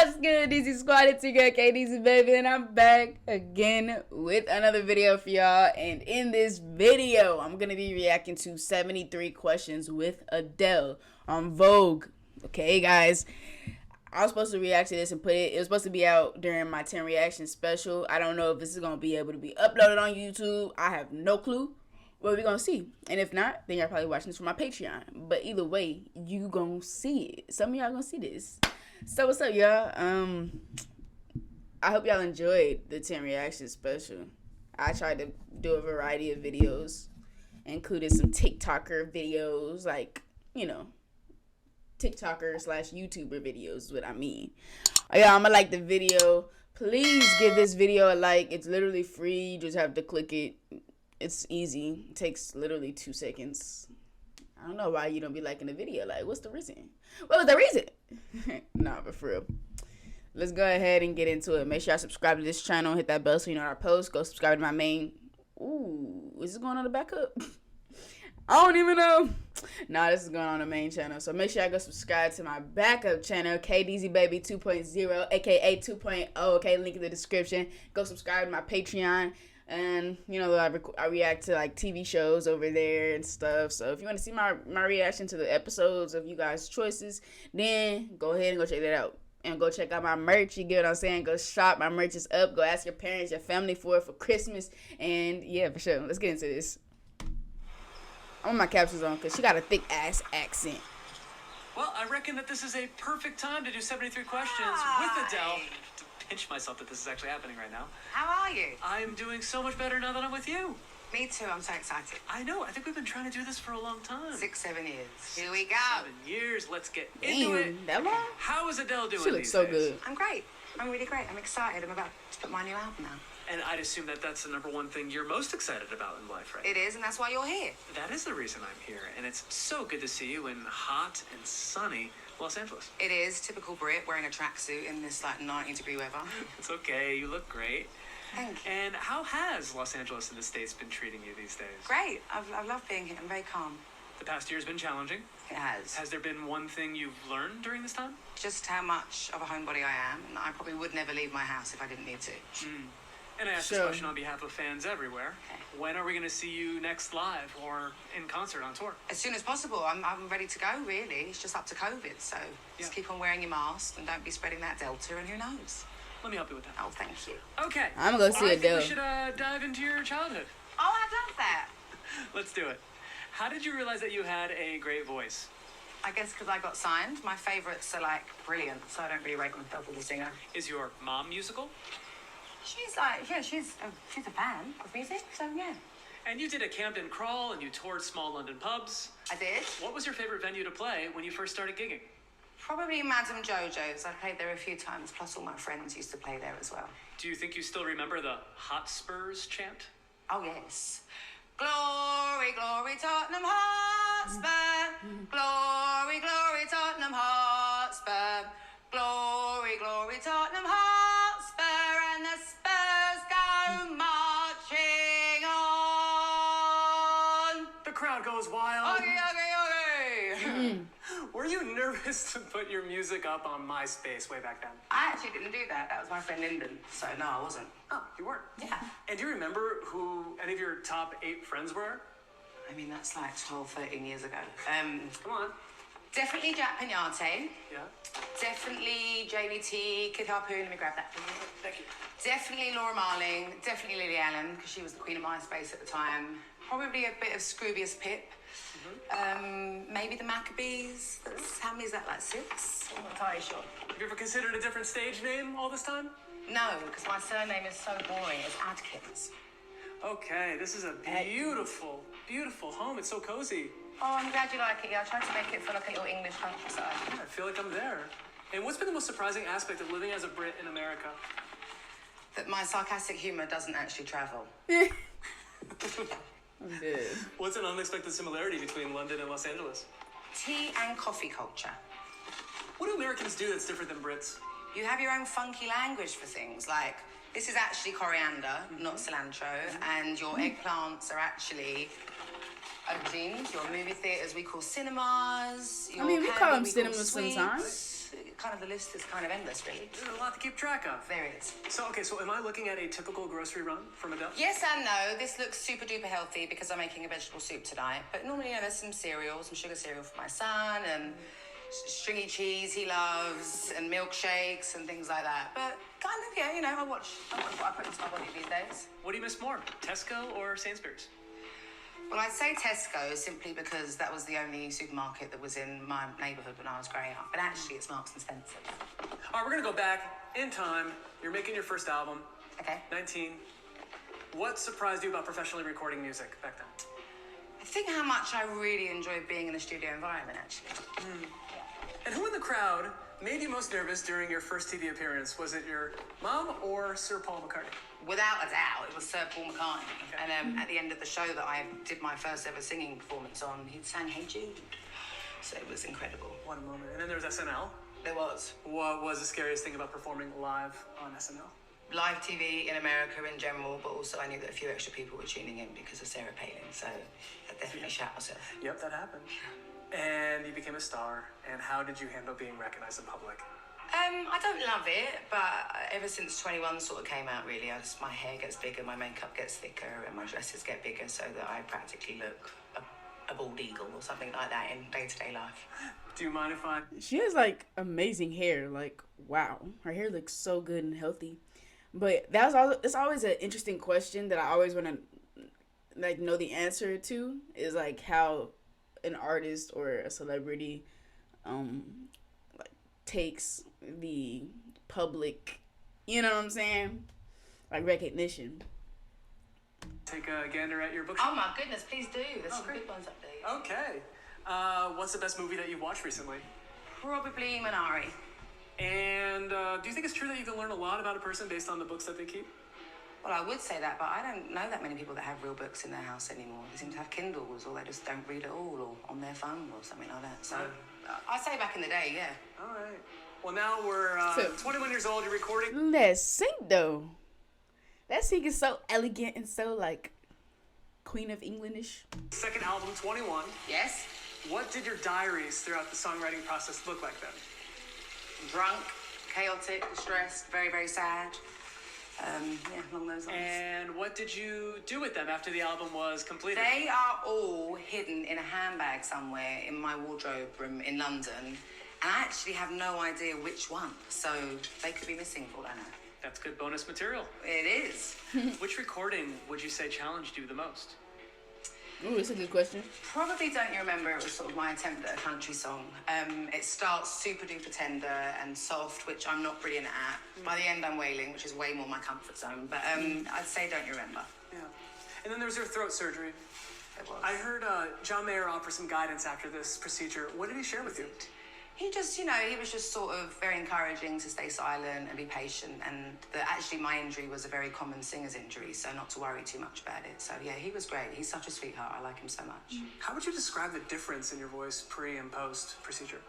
What's good, DC Squad? It's your girl, KDC, baby, and I'm back again with another video for y'all. And in this video, I'm going to be reacting to 73 questions with Adele on Vogue. Okay, guys. I was supposed to react to this and it was supposed to be out during my 10 reaction special. I don't know if this is going to be able to be uploaded on YouTube. I have no clue. What we gonna see, and if not, then y'all probably watching this from my Patreon. But either way, you gonna see it. Some of y'all gonna see this. So what's up, y'all? I hope y'all enjoyed the 10 reaction special. I tried to do a variety of videos, included some TikToker videos, like, you know, TikToker / YouTuber videos is what I mean. Oh, yeah, I'm gonna like the video. Please give this video a like. It's literally free. You just have to click it. It's easy. It takes literally 2 seconds. I don't know why you don't be liking the video. Like, what's the reason? What was the reason? Nah, but for real. Let's go ahead and get into it. Make sure y'all subscribe to this channel. Hit that bell so you know when I post. Go subscribe to my main. Ooh, is this going on the backup? I don't even know. Nah, this is going on the main channel. So make sure y'all go subscribe to my backup channel, KDZ Baby 2.0, aka 2.0. Okay, link in the description. Go subscribe to my Patreon. And, you know, I react to, like, TV shows over there and stuff. So if you want to see my reaction to the episodes of you guys' choices, then go ahead and go check that out. And go check out my merch. You get what I'm saying? Go shop. My merch is up. Go ask your parents, your family for it for Christmas. And, yeah, for sure. Let's get into this. I want my captions on because she got a thick-ass accent. Well, I reckon that this is a perfect time to do 73 questions with Adele. Pinch myself that this is actually happening right now. How are you? I'm doing so much better now that I'm with you. Me too, I'm so excited. I know, I think we've been trying to do this for a long time. 6, 7 years. Here we go. 7 years, let's get into it. That long? How is Adele doing? She looks so good. I'm great. I'm really great. I'm excited. I'm about to put my new album out. And I'd assume that that's the number one thing you're most excited about in life, right? It is, and that's why you're here. That is the reason I'm here, and it's so good to see you in hot and sunny Los Angeles. It is typical Brit wearing a tracksuit in this like 90-degree weather. It's okay, you look great. Thank you. And how has Los Angeles and the States been treating you these days? Great. I've loved being here. I'm very calm. The past year's been challenging. It has. Has there been one thing you've learned during this time? Just how much of a homebody I am, and I probably would never leave my house if I didn't need to. And I ask this question on behalf of fans everywhere. Okay. When are we going to see you next live or in concert on tour? As soon as possible. I'm ready to go, really. It's just up to COVID, so just keep on wearing your mask and don't be spreading that Delta, and who knows? Let me help you with that. Oh, thank you. Okay. I'm going to go see Adele. I think we should dive into your childhood. Oh, I'd love that. Let's do it. How did you realize that you had a great voice? I guess because I got signed. My favourites are, like, brilliant, so I don't really rate myself as a singer. Is your mom musical? She's like, yeah, she's a fan of music, so yeah. And you did a Camden crawl and you toured small London pubs. I did. What was your favorite venue to play when you first started gigging? Probably Madame Jojo's. I played there a few times, plus all my friends used to play there as well. Do you think you still remember the Hotspurs chant? Oh, yes. Glory, glory, Tottenham Hotspur. Glory, glory, Tottenham Hotspur. Glory, glory, Tottenham Hotspur. And the Spurs go marching on. The crowd goes wild. Okay. Were you nervous to put your music up on MySpace way back then? I actually didn't do that. That was my friend Lyndon. So no, I wasn't. Oh, you weren't? Yeah. And do you remember who any of your top 8 friends were? I mean, that's like 12, 13 years ago. Come on. Definitely Jack Pignate. Yeah. Definitely Jamie T. Kid Harpoon. Let me grab that for you. Thank you. Definitely Laura Marling. Definitely Lily Allen, because she was the queen of MySpace at the time. Probably a bit of Scroobius Pip. Maybe the Maccabees. How many is that, like 6? I'm not entirely sure. Have you ever considered a different stage name all this time? No, because my surname is so boring. It's Adkins. Okay, this is a beautiful, beautiful home. It's so cozy. Oh, I'm glad you like it. Yeah, I tried to make it feel like a little English countryside. Yeah, I feel like I'm there. And what's been the most surprising aspect of living as a Brit in America? That my sarcastic humour doesn't actually travel. What's an unexpected similarity between London and Los Angeles? Tea and coffee culture. What do Americans do that's different than Brits? You have your own funky language for things, like this is actually coriander, not cilantro, and your eggplants are actually aubergines. Your movie theaters we call cinemas. I mean, we call them cinemas sometimes. kind of the list is kind of endless, really. There's a lot to keep track of. There is. So, okay, so am I looking at a typical grocery run from Adele? Yes and no. This looks super duper healthy because I'm making a vegetable soup tonight. But normally, there's some cereal, some sugar cereal for my son, and stringy cheese he loves, and milkshakes and things like that. But kind of, yeah, I watch what I put into my body these days. What do you miss more, Tesco or Sainsbury's? Well, I'd say Tesco simply because that was the only supermarket that was in my neighbourhood when I was growing up. But actually, it's Marks and Spencer. All right, we're gonna go back in time. You're making your first album. Okay. 19. What surprised you about professionally recording music back then? I think how much I really enjoyed being in the studio environment, actually. And who in the crowd made you most nervous during your first TV appearance? Was it your mom or Sir Paul McCartney? Without a doubt, it was Sir Paul McCartney. Okay. And at the end of the show that I did my first ever singing performance on, he sang Hey Jude. So it was incredible. What a moment. And then there was SNL. There was. What was the scariest thing about performing live on SNL? Live TV in America in general, but also I knew that a few extra people were tuning in because of Sarah Palin. So I definitely shat myself. Yep, that happened. And you became a star. And how did you handle being recognized in public? I don't love it, but ever since 21 sort of came out, really, my hair gets bigger, my makeup gets thicker, and my dresses get bigger so that I practically look a bald eagle or something like that in day-to-day life. Do you mind if I... She has like amazing hair. Like, wow, her hair looks so good and healthy. But it's always an interesting question that I always want to like know the answer to, is like how an artist or a celebrity like takes the public, you know what I'm saying, like recognition. Take a gander at your bookshelf? Oh my goodness, please do. There's some good ones up there. Okay. What's the best movie that you've watched recently? Probably Minari. And do you think it's true that you can learn a lot about a person based on the books that they keep? Well, I would say that, but I don't know that many people that have real books in their house anymore. They seem to have Kindles, or they just don't read at all, or on their phone, or something like that. So, I'd say back in the day, yeah. All right. Well, now we're 21 years old. You're recording. Let's sing though. That sing is so elegant and so like Queen of Englandish. Second album, 21. Yes. What did your diaries throughout the songwriting process look like then? Drunk, chaotic, distressed, very, very sad. Along those lines. And what did you do with them after the album was completed? They are all hidden in a handbag somewhere in my wardrobe room in London. And I actually have no idea which one. So they could be missing for all I know. That's good bonus material. It is. Which recording would you say challenged you the most? Ooh, that's a good question. Probably Don't You Remember. It was sort of my attempt at a country song. It starts super duper tender and soft, which I'm not brilliant at. By the end, I'm wailing, which is way more my comfort zone. But I'd say Don't You Remember. Yeah. And then there was your throat surgery. It was. I heard John Mayer offer some guidance after this procedure. What did he share with you? He just, he was just sort of very encouraging to stay silent and be patient, and that actually my injury was a very common singer's injury, so not to worry too much about it. So yeah, he was great. He's such a sweetheart. I like him so much. How would you describe the difference in your voice pre and post procedure?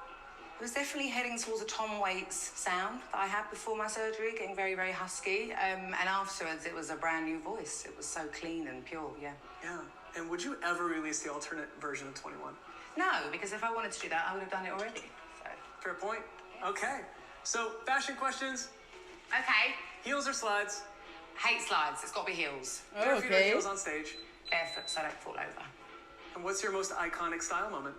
It was definitely heading towards a Tom Waits sound that I had before my surgery, getting very, very husky. And afterwards, it was a brand new voice. It was so clean and pure, yeah. Yeah. And would you ever release the alternate version of 21? No, because if I wanted to do that, I would have done it already. So. Fair point. Okay. So, fashion questions. Okay. Heels or slides? Hate slides. It's got to be heels. Bare feet or heels on stage? Barefoot so I don't fall over. And what's your most iconic style moment?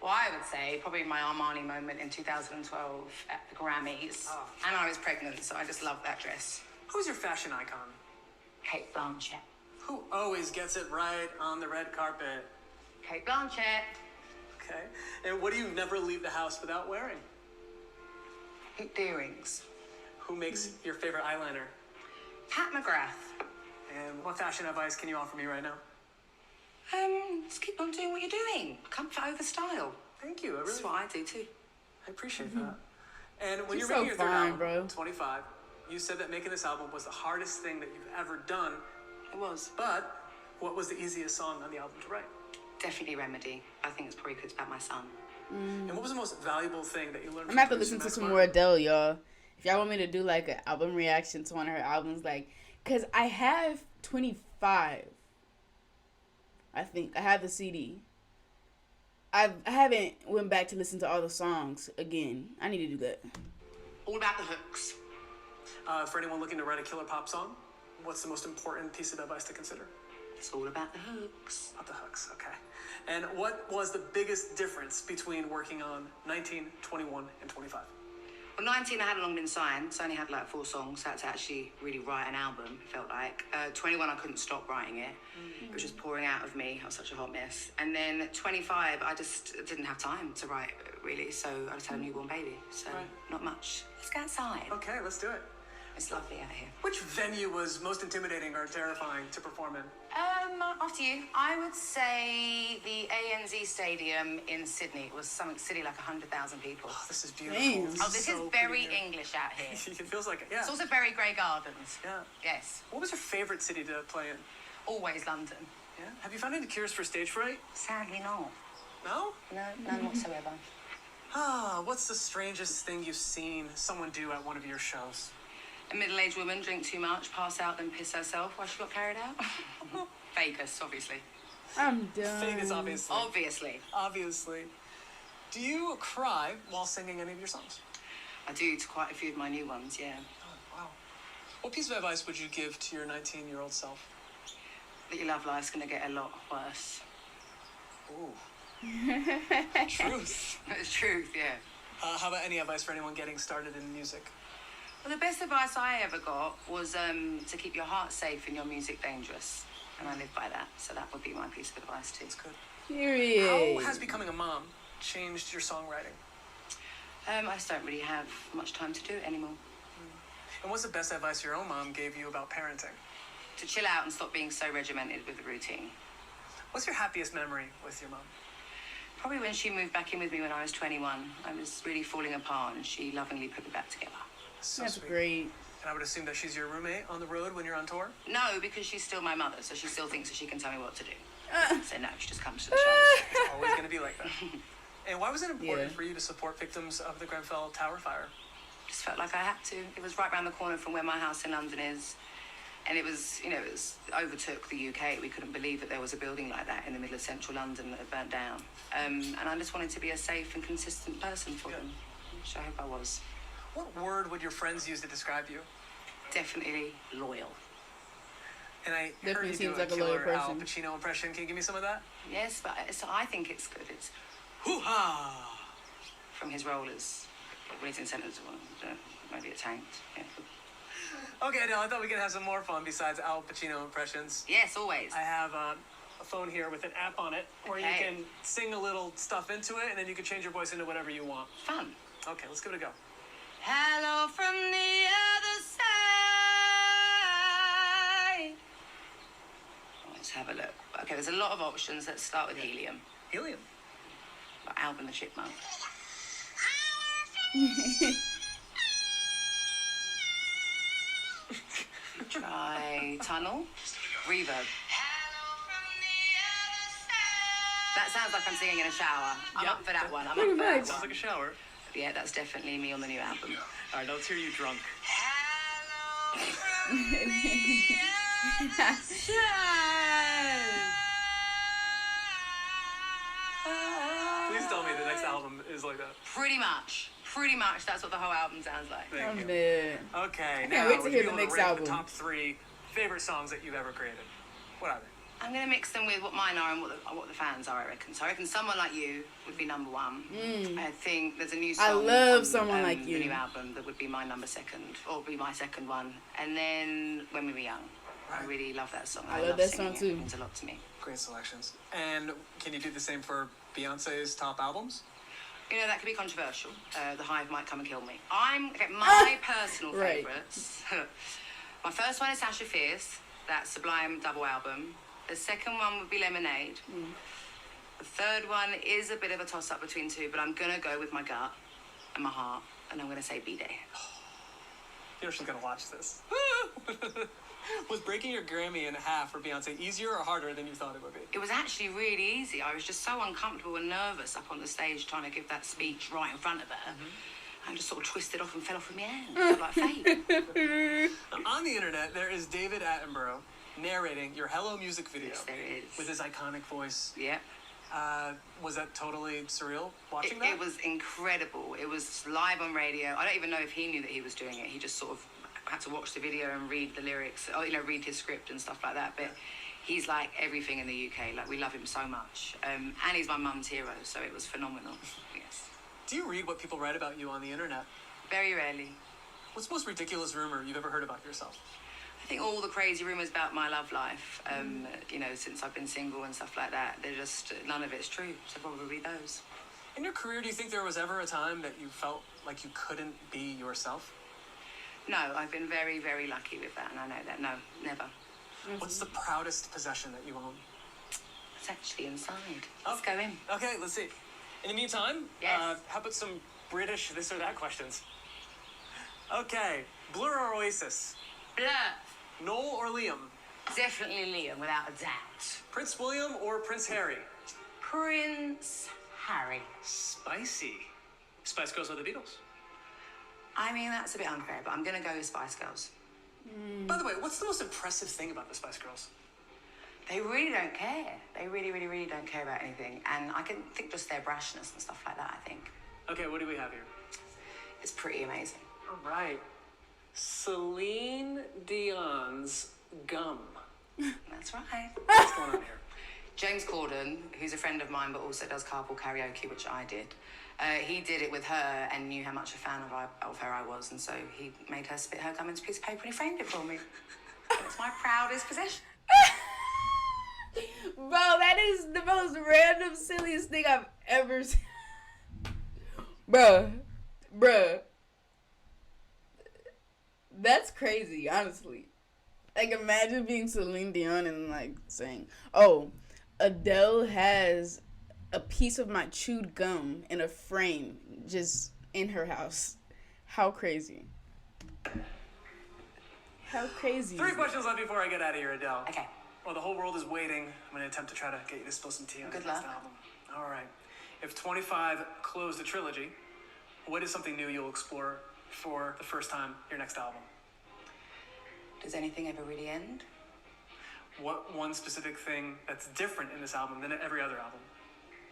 Well, I would say probably my Armani moment in 2012 at the Grammys. Oh. And I was pregnant, so I just love that dress. Who's your fashion icon? Kate Blanchett. Who always gets it right on the red carpet? Kate Blanchett. Okay. And what do you never leave the house without wearing? Hooped earrings. Who makes your favorite eyeliner? Pat McGrath. And what fashion advice can you offer me right now? Just keep on doing what you're doing. Comfort over style. Thank you. That's what I do too. I appreciate that. And when She's you're making your so third fine, album, bro. 25, you said that making this album was the hardest thing that you've ever done. It was. But what was the easiest song on the album to write? Definitely Remedy. I think it's probably because it's about my son. And what was the most valuable thing that you learned? I'm gonna have to listen to some more Adele, y'all. If y'all want me to do like an album reaction to one of her albums, like, cause I have 25. I think I have the CD. I haven't went back to listen to all the songs again. I need to do that. All about the hooks. For anyone looking to write a killer pop song, what's the most important piece of advice to consider? It's all about the hooks. About the hooks, okay. And what was the biggest difference between working on 19, 21, and 25? Well, 19, I hadn't long been signed, so I only had like 4 songs. So I had to actually really write an album, it felt like. 21, I couldn't stop writing it. It was just pouring out of me. I was such a hot mess. And then 25, I just didn't have time to write, really. So I just had a newborn baby. So not much. Let's go outside. Okay, let's do it. It's lovely out here. Which venue was most intimidating or terrifying to perform in? After you, I would say the ANZ Stadium in Sydney. It was something silly like 100,000 people. Oh, this is beautiful. Damn. Oh, this is very English out here. It feels like it, yeah. It's also very Grey Gardens. Yeah. Yes. What was your favorite city to play in? Always London. Yeah. Have you found any cures for stage fright? Sadly not. No? No, none whatsoever. What's the strangest thing you've seen someone do at one of your shows? A middle-aged woman drink too much, pass out, then piss herself while she got carried out. Vegas, obviously. I'm done. Vegas, obviously. Obviously. Do you cry while singing any of your songs? I do to quite a few of my new ones, yeah. Oh, wow. What piece of advice would you give to your 19-year-old self? That your love life's gonna get a lot worse. Ooh. Truth. It's truth, yeah. How about any advice for anyone getting started in music? Well, the best advice I ever got was to keep your heart safe and your music dangerous. And I live by that, so that would be my piece of advice too. That's good. Period. How has becoming a mom changed your songwriting? I just don't really have much time to do it anymore. And what's the best advice your own mom gave you about parenting? To chill out and stop being so regimented with the routine. What's your happiest memory with your mom? Probably when she moved back in with me when I was 21. I was really falling apart and she lovingly put me back together. So That's sweet. great. And I would assume that she's your roommate on the road when you're on tour? No, because she's still my mother, so she still thinks that she can tell me what to do. So no, she just comes to the show. It's always going to be like that. And why was it important Yeah. for you to support victims of the Grenfell Tower fire? Just felt like I had to. It was right around the corner from where my house in London is. And it was, it overtook the UK. We couldn't believe that there was a building like that in the middle of central London that had burnt down. And I just wanted to be a safe and consistent person for them, which I hope I was. What word would your friends use to describe you? Definitely loyal. And I heard Definitely you seems do like a a loyal killer Al person. Pacino impression. Can you give me some of that? Yes, but I think it's good. It's Hoo-ha! from his role as Waiting Centers, maybe a tank. Yeah. Okay, Adele, I thought we could have some more fun besides Al Pacino impressions. Yes, always. I have a phone here with an app on it where you Okay. can sing a little stuff into it and then you can change your voice into whatever you want. Fun. Okay, let's give it a go. Hello from the other side. Let's have a look. Okay, there's a lot of options. Let's start with Helium. Helium. Like Alvin the Chipmunk. Try Tunnel. Reverb. That sounds like I'm singing in a shower. I'm up for that one. I'm up for that Sounds one. like a shower. Yeah, that's definitely me on the new album. All right, let's hear you drunk. Please tell me the next album is like that. Pretty much. That's what the whole album sounds like. Thank I'm you. dead. Okay, can't now wait to would hear you the be able next to rank album. the top 3 favorite songs that you've ever created? What are they? I'm going to mix them with what mine are and what the fans are, I reckon. So I reckon Someone Like You would be number 1. I think there's a new song I love on, Someone Like the You. new album that would be my number 2nd, or be my second one. And then When We Were Young. I Right. really love that song. I love that singing song too. It means a lot to me. Great selections. And can you do the same for Beyonce's top albums? That could be controversial. The Hive might come and kill me. My personal Right. favourites. My first one is Sasha Fierce, that Sublime double album. The second one would be Lemonade. The third one is a bit of a toss-up between 2, but I'm going to go with my gut and my heart, and I'm going to say B-Day. You know she's gonna watch this. Was breaking your Grammy in half for Beyonce easier or harder than you thought it would be? It was actually really easy. I was just so uncomfortable and nervous up on the stage trying to give that speech right in front of her. I just sort of twisted off and fell off with my hand. Felt like fate. On the internet, there is David Attenborough narrating your Hello music video Yes, there is. with his iconic voice. Yep. Was that totally surreal watching that? It was incredible. It was live on radio. I don't even know if he knew that he was doing it. He just sort of had to watch the video and read the lyrics, or, read his script and stuff like that. But he's like everything in the UK. Like, we love him so much. And he's my mum's hero, so it was phenomenal. Yes. Do you read what people write about you on the internet? Very rarely. What's the most ridiculous rumor you've ever heard about yourself? I think all the crazy rumours about my love life, since I've been single and stuff like that, they're just, none of it's true. So probably those. In your career, do you think there was ever a time that you felt like you couldn't be yourself? No, I've been very, very lucky with that, and I know that. No, never. What's the proudest possession that you own? It's actually inside. Let's go in. Okay, let's see. In the meantime, Yes. how about some British this or that questions? Okay, Blur or Oasis? Blur. Noel or Liam? Definitely Liam, without a doubt. Prince William or Prince Harry? Prince Harry. Spicy. Spice Girls or the Beatles? I mean, that's a bit unfair, but I'm going to go with Spice Girls. By the way, what's the most impressive thing about the Spice Girls? They really don't care. They really, really, really don't care about anything. And I can think just their brashness and stuff like that, I think. Okay, what do we have here? It's pretty amazing. All right. Celine Dion's gum. That's right. What's going on here? James Corden, who's a friend of mine but also does carpool karaoke, which I did, he did it with her and knew how much a fan of her I was, and so he made her spit her gum into a piece of paper and he framed it for me. It's my proudest possession. Bro, that is the most random, silliest thing I've ever seen. Bruh. That's crazy, honestly. Like, imagine being Celine Dion and, like, saying, oh, Adele has a piece of my chewed gum in a frame just in her house. How crazy. How crazy. 3 questions left before I get out of here, Adele. Okay. Well, the whole world is waiting. I'm going to attempt to try to get you to spill some tea on Good your next luck. album. All right. If 25 closed the trilogy, what is something new you'll explore for the first time your next album? Does anything ever really end? What one specific thing that's different in this album than every other album?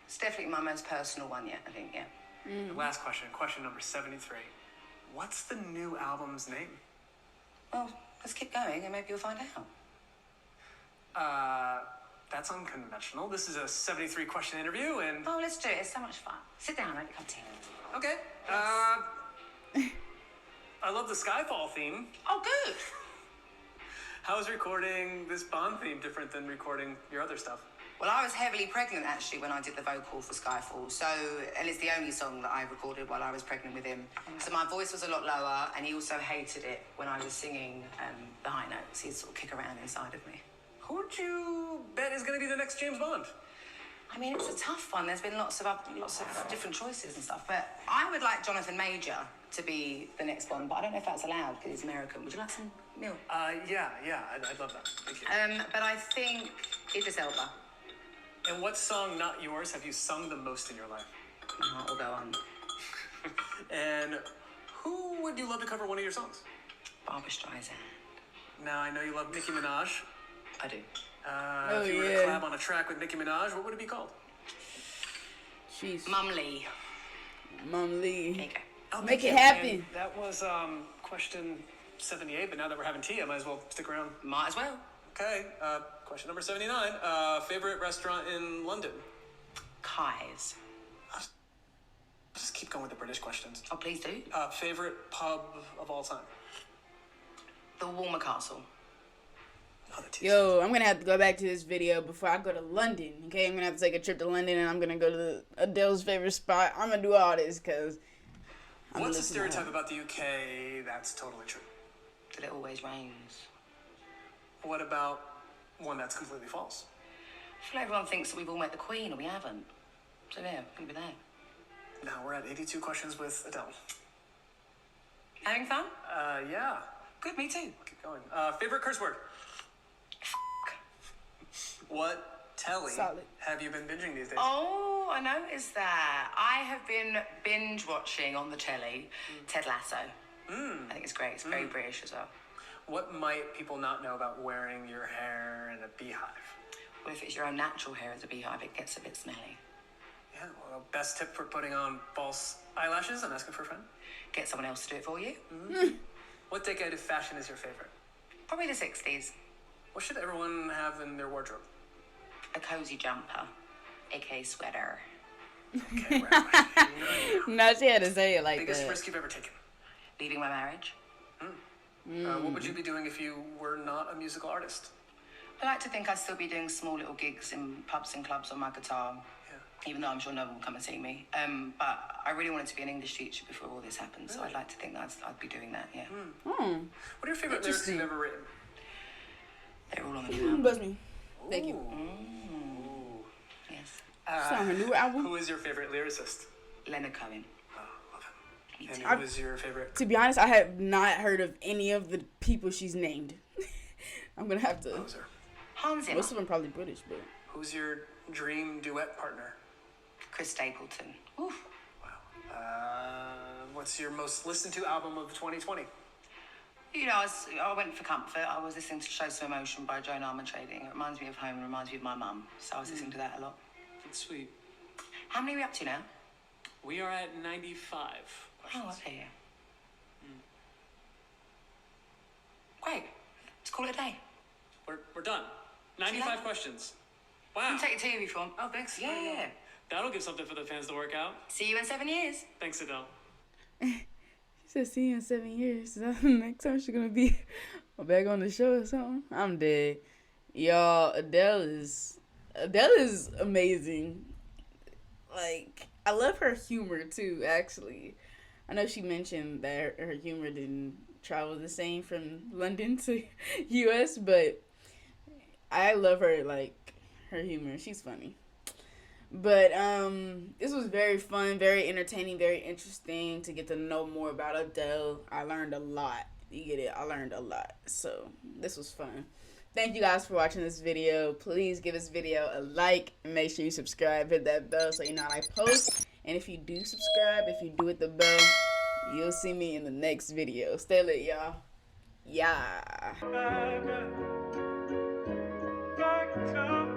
It's definitely my most personal one yet, I think, yeah. The last question number 73. What's the new album's name? Well, let's keep going and maybe you'll find out. That's unconventional. This is a 73 question interview and... Oh, let's do it. It's so much fun. Sit down, have a cup of tea. Okay. I love the Skyfall theme. Oh, good. How is recording this Bond theme different than recording your other stuff? Well, I was heavily pregnant, actually, when I did the vocal for Skyfall. So, and it's the only song that I recorded while I was pregnant with him. So my voice was a lot lower, and he also hated it when I was singing the high notes. He'd sort of kick around inside of me. Who would you bet is going to be the next James Bond? I mean, it's a tough one. There's been lots of different choices and stuff. But I would like Jonathan Major to be the next one, but I don't know if that's allowed because he's American. Would you like some milk? Yeah, I'd love that. Thank you. But I think Idris Elba. And what song, not yours, have you sung the most in your life? My heart will go on. And who would you love to cover one of your songs? Barbra Streisand. Now, I know you love Nicki Minaj. I do. If you were to collab on a track with Nicki Minaj, what would it be called? Jeez. Mum Lee. Mum Lee. There you go. Oh, Make it and happen. that was question 78, but now that we're having tea, I might as well stick around. Might as well. Okay, question number 79. Favorite restaurant in London? Kai's. Just keep going with the British questions. Oh, please do. Favorite pub of all time? The Walmer Castle. Oh, the tea's Yo, I'm gonna have to go back to this video before I go to London. Okay, I'm gonna have to take a trip to London and I'm gonna go to Adele's favorite spot. I'm gonna do all this because. What's a stereotype about the UK that's totally true? That it always rains. What about one that's completely false? I feel like everyone thinks that we've all met the Queen and we haven't. So yeah, we're gonna be there. Now we're at 82 questions with Adele. Having fun? Yeah. Good, me too. Keep going. Favorite curse word? What telly Solid. have you been binging these days? Oh, I noticed that. I have been binge watching on the telly Ted Lasso. I think it's great. It's very British as well. What might people not know about wearing your hair in a beehive? Well, if it's your own natural hair as a beehive, it gets a bit smelly. Yeah, well, best tip for putting on false eyelashes? I'm asking for a friend. Get someone else to do it for you. What decade of fashion is your favorite? Probably the 60s. What should everyone have in their wardrobe? A cozy jumper, aka sweater. Okay, right. No, she had to say it like Biggest that. risk you've ever taken? Leaving my marriage. What would you be doing if you were not a musical artist? I like to think I'd still be doing small little gigs in pubs and clubs on my guitar, even though I'm sure no one will come and see me. But I really wanted to be an English teacher before all this happened, so I'd like to think that I'd be doing that, yeah. What are your favorite lyrics you've ever written? They're all on the new album. Bless me. Thank you. Yes. It's on her new album. Who is your favorite lyricist? Leonard Cohen. Oh, love him. Me And too. who is your favorite? To be honest, I have not heard of any of the people she's named. I'm gonna have to. Composer. Hans Zimmer. Most of them probably British, but Who's your dream duet partner? Chris Stapleton. Oof. Wow. What's your most listened to album of 2020? You know, I went for comfort. I was listening to Show Some Emotion by Joan Armatrading. It reminds me of home, it reminds me of my mum. So I was listening to that a lot. That's sweet. How many are we up to now? We are at 95 questions. Oh, okay. Great. Let's call it a day. We're done. 95 later. questions. You Wow. can take your TV form. Oh, thanks. Yeah. That'll give something for the fans to work out. See you in 7 years. Thanks, Adele. she said, "See you in 7 years." Is that the next time she's gonna be back on the show or something? I'm dead, y'all. Adele is amazing. Like, I love her humor too. Actually, I know she mentioned that her humor didn't travel the same from London to U.S., but I love her, like, her humor. She's funny. But this was very fun, very entertaining, very interesting to get to know more about Adele. I learned a lot. You get it? I learned a lot. So this was fun. Thank you guys for watching this video. Please give this video a like and make sure you subscribe. Hit that bell so you know when I post. And if you do subscribe, if you do hit the bell, you'll see me in the next video. Stay lit, y'all. Yeah. Back to